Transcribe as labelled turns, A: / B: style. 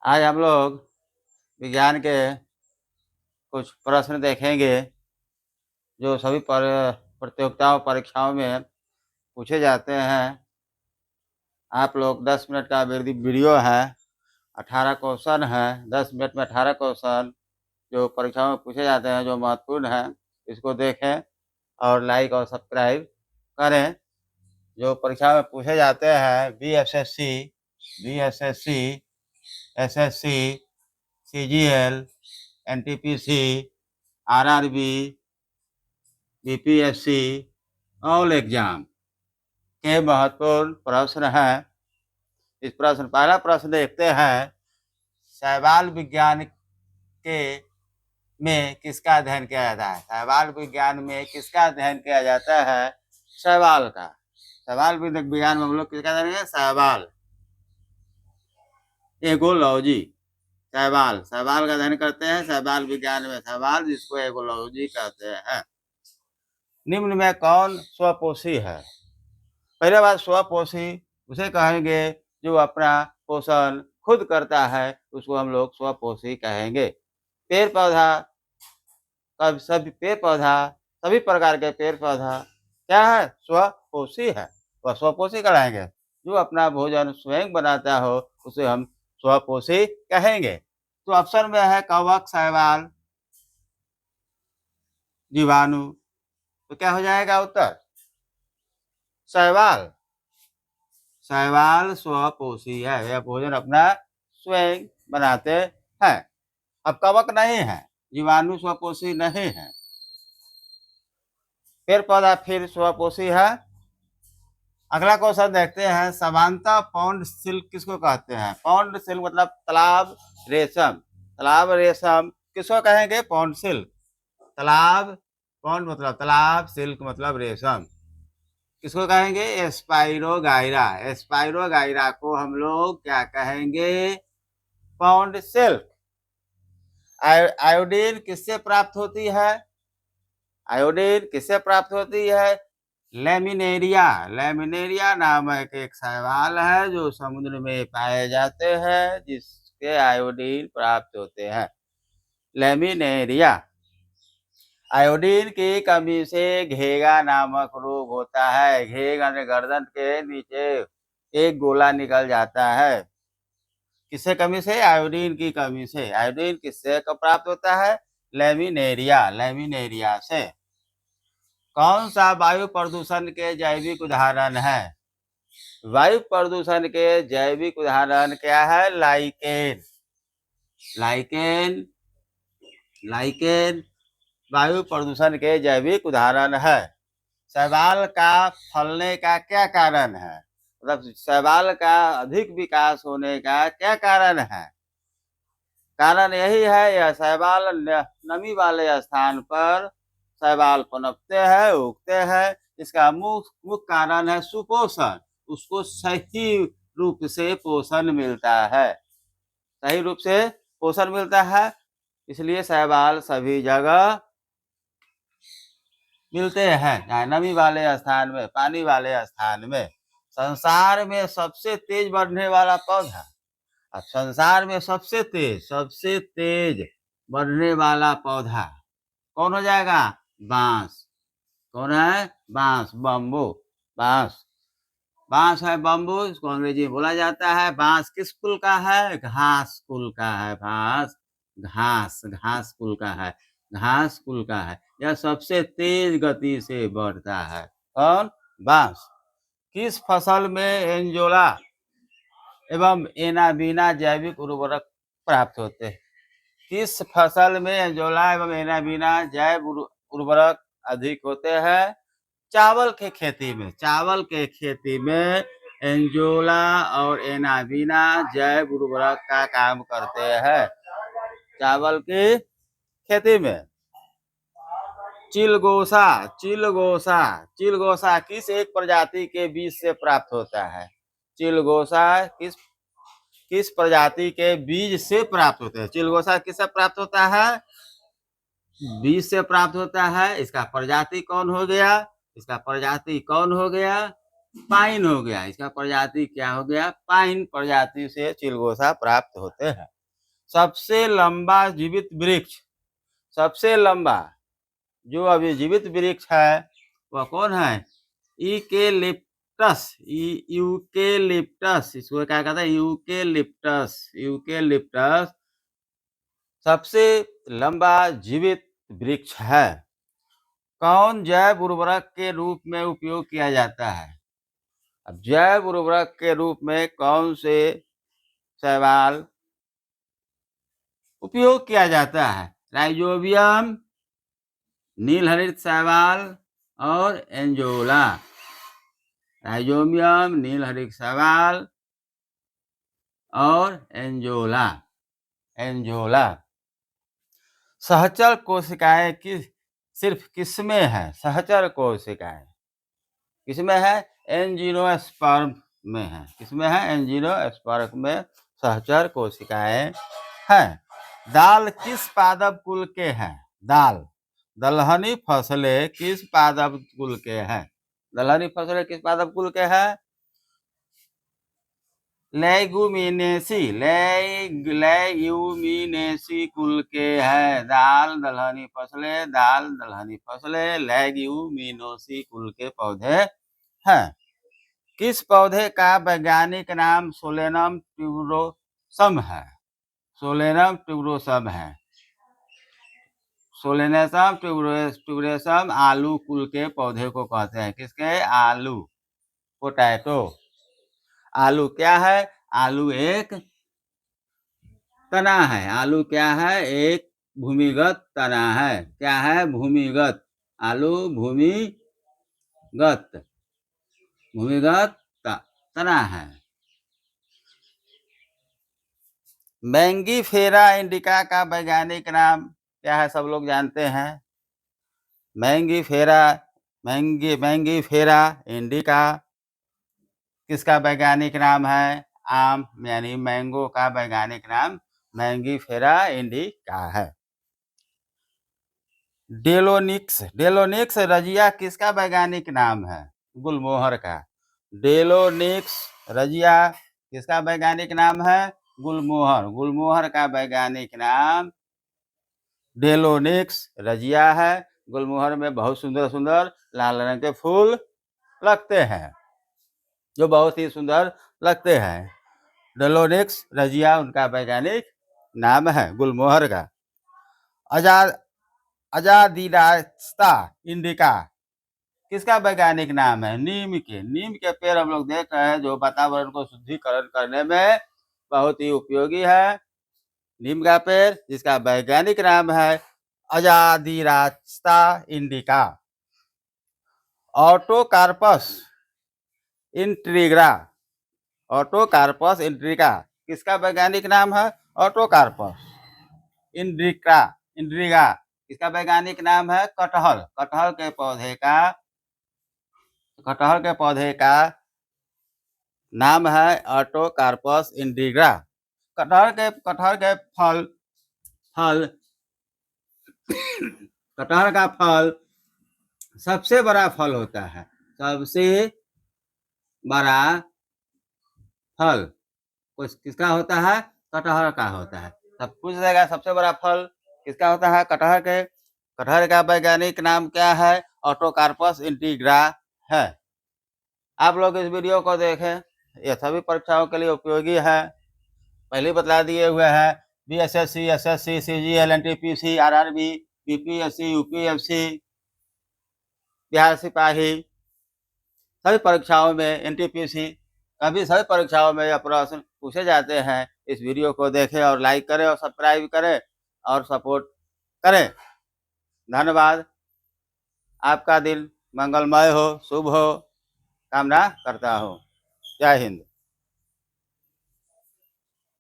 A: आज हम लोग विज्ञान के कुछ प्रश्न देखेंगे जो सभी प्रतियोगिताओं परीक्षाओं में पूछे जाते हैं। आप लोग 10 मिनट का वीडियो है, 18 क्वेश्चन है। 10 मिनट में 18 क्वेश्चन जो परीक्षाओं में पूछे जाते हैं, जो महत्वपूर्ण है, इसको देखें और लाइक और सब्सक्राइब करें। जो परीक्षा में पूछे जाते हैं BSSC, SSC, CGL, NTPC, RRB, BPSC, all exam के महत्वपूर्ण प्रश्न हैं। इस पहला प्रश्न देखते हैं। शैवाल विज्ञान में किसका अध्ययन किया जाता है? शैवाल विज्ञान में किसका अध्ययन किया जाता है? शैवाल का। शैवाल विज्ञान में हम लोग किसका अध्ययन करेंगे? शैवाल, एगोलॉजी। शैवाल का अध्ययन करते हैं। शैवाल विज्ञान में शैवाल, जिसको एगोलॉजी कहते हैं। निम्न में कौन स्वपोषी है? पहले बात, स्वपोषी उसे कहेंगे जो अपना पोषण खुद करता है, उसको हम लोग स्वपोषी कहेंगे। पेड़ पौधा, सभी प्रकार के पेड़ पौधा क्या है? स्वपोषी है। वह स्वपोषी कहलाएंगे। जो अपना भोजन स्वयं बनाता हो उसे हम स्वपोषी कहेंगे। तो ऑप्शन में है कवक, शैवाल, जीवाणु। तो क्या हो जाएगा उत्तर? शैवाल। शैवाल स्वपोषी है, यह भोजन अपना स्वयं बनाते हैं। अब कवक नहीं है, जीवाणु स्वपोषी नहीं है। पेड़ पौधा फिर स्वपोषी है। अगला क्वेश्चन देखते हैं। समानता पौंड सिल्क किसको कहते हैं? पौंड सिल्क मतलब तालाब रेशम। तालाब रेशम किसको कहेंगे? Pond silk. तालाब, पौंड मतलब तालाब, सिल्क मतलब रेशम, किसको कहेंगे? एस्पाइरोगाइरा। एस्पाइरोगाइरा को हम लोग क्या कहेंगे? Pond silk. आयोडीन किससे प्राप्त होती है? आयोडीन किससे प्राप्त होती है? लेमिनेरिया। लेमिनेरिया नामक एक शैवाल है जो समुद्र में पाए जाते हैं, जिसके आयोडीन प्राप्त होते हैं। लेमिनेरिया। आयोडीन की कमी से घेगा नामक रोग होता है। घेगा गर्दन के नीचे एक गोला निकल जाता है। किससे कमी से? आयोडीन की कमी से। आयोडीन किससे प्राप्त होता है? लेमिनेरिया। लेमिनेरिया से। कौन सा वायु प्रदूषण के जैविक उदाहरण है? वायु प्रदूषण के जैविक उदाहरण क्या है? लाइकेन। लाइकेन, लाइकेन वायु प्रदूषण के जैविक उदाहरण है। शैवाल का फलने का क्या कारण है? मतलब शैवाल का अधिक विकास होने का क्या कारण है? कारण यही है, यह शैवाल नमी वाले स्थान पर शैवाल पनपते हैं, उगते हैं। इसका मुख्य कारण है सुपोषण। उसको सही रूप से पोषण मिलता है। सही रूप से पोषण मिलता है, इसलिए शैवाल सभी जगह मिलते हैं, चाहे नमी वाले स्थान में, पानी वाले स्थान में। संसार में सबसे तेज बढ़ने वाला पौधा, अब संसार में सबसे तेज बढ़ने वाला पौधा कौन हो जाएगा? बांस। कौन है? बांस, बम्बू। बांस, बांस है बम्बू, इसको अंग्रेजी में बोला जाता है। बांस किस कुल का है? घास कुल का है। बांस घास कुल का है। घास कुल का है। यह सबसे तेज गति से बढ़ता है। कौन? बांस। किस फसल में एंजोला एवं एनाबीना जैविक उर्वरक प्राप्त होते हैं? किस फसल में एंजोला एवं एनाबीना जैव उर्वरक अधिक होते हैं? चावल के खेती में। चावल के खेती में एंजोला और एनाबीना जैव उर्वरक का काम करते हैं। चावल की खेती में। चिलगोसा, चिलगोसा किस एक प्रजाति के बीज से प्राप्त होता है? चिलगोसा किस प्रजाति के बीज से प्राप्त होता है? चिलगोसा किससे प्राप्त होता है? बीज से प्राप्त होता है। इसका प्रजाति कौन हो गया? पाइन हो गया, इसका प्रजाति क्या हो गया, पाइन प्रजाति से चिलगोजा प्राप्त होते हैं। सबसे लंबा जीवित वृक्ष, सबसे लंबा जो अभी जीवित वृक्ष है वह कौन है, यूकेलिप्टस, यूकेलिप्टस, इसको क्या कहते हैं, यूकेलिप्टस, यूकेलिप्टस सबसे लंबा जीवित वृक्ष है। कौन जैव उर्वरक के रूप में उपयोग किया जाता है, अब जैव उर्वरक के रूप में कौन से शैवाल उपयोग किया जाता है, राइजोबियम, नील हरित शैवाल और एंजोला। राइजोबियम, नील हरित शैवाल और एंजोला, एंजोला। सहचर कोशिकाएं सिर्फ किसमें है, सहचर कोशिकाएं किसमें है, एंजियोस्पर्म में है, किसमें है, एंजियोस्पर्म में सहचर कोशिकाएं हैं। दाल किस पादप कुल के हैं, दाल, दलहनी फसलें किस पादप कुल के हैं, दलहनी फसलें किस पादप कुल के हैं, लेगुमिनेसी, लेग्यूमिनेसी कुल के है। दाल दलहनी फसलें, दाल दलहनी फसलें लेग्यूमिनोसी कुल के पौधे हैं। किस पौधे का वैज्ञानिक नाम सोलेनम ट्यूबरोसम है, सोलेनम ट्यूबरोसम है, सोलेनम ट्यूबरोसम आलू कुल के पौधे को कहते हैं, किसके, आलू, पोटैटो। आलू क्या है, आलू एक तना है, आलू क्या है, एक भूमिगत तना है, क्या है, भूमिगत, आलू भूमिगत, भूमिगत तना है। मैंगीफेरा इंडिका का वैज्ञानिक नाम क्या है, सब लोग जानते हैं, मैंगीफेरा, मैंगीफेरा इंडिका किसका वैज्ञानिक नाम है, आम यानी मैंगो का वैज्ञानिक नाम मैंगीफेरा इंडिका है। डेलोनिक्स, डेलोनिक्स रजिया किसका वैज्ञानिक नाम है, गुलमोहर का, डेलोनिक्स रजिया किसका वैज्ञानिक नाम है, गुलमोहर, गुलमोहर का वैज्ञानिक नाम डेलोनिक्स रजिया है। गुलमोहर में बहुत सुंदर सुंदर लाल रंग के फूल लगते हैं, जो बहुत ही सुंदर लगते हैं। डेलोनिक्स रजिया उनका वैज्ञानिक नाम है, गुलमोहर का। अजादिरास्ता इंडिका किसका वैज्ञानिक नाम है, नीम के, नीम के पेड़ हम लोग देख रहे हैं जो वातावरण को शुद्धिकरण करने में बहुत ही उपयोगी है। नीम का पेड़ जिसका वैज्ञानिक नाम है अजादिरास्ता इंडिका। ऑटोकार्पस इंट्रीग्रा, ऑटोकार्पस इंट्रिका किसका वैज्ञानिक नाम है, ऑटोकार्पस इंट्रिका, इंट्रिगा इसका वैज्ञानिक नाम है कटहल, कटहल के पौधे का, कटहल के पौधे का नाम है ऑटोकार्पस इंट्रिगा। कटहल के फल कटहल का फल सबसे बड़ा फल होता है, सबसे बड़ा फल किसका होता है, कटहल का होता है। सब पूछ देगा सबसे बड़ा फल किसका होता है, कटहल के, कटहल का वैज्ञानिक नाम क्या है, ऑटोकार्पस इंटीग्रा है। आप लोग इस वीडियो को देखें, यह सभी परीक्षाओं के लिए उपयोगी है, पहले बतला दिए हुए हैं, BSSC, SSC, CGL, NTPC, RRB, BPSC, UPSC, Bihar सिपाही, सभी परीक्षाओं में, एनटीपीसी कभी सभी परीक्षाओं में यह प्रश्न पूछे जाते हैं। इस वीडियो को देखें और लाइक करें और सब्सक्राइब करें और सपोर्ट करें। धन्यवाद। आपका दिन मंगलमय हो, शुभ हो, कामना करता हूँ। जय हिंद।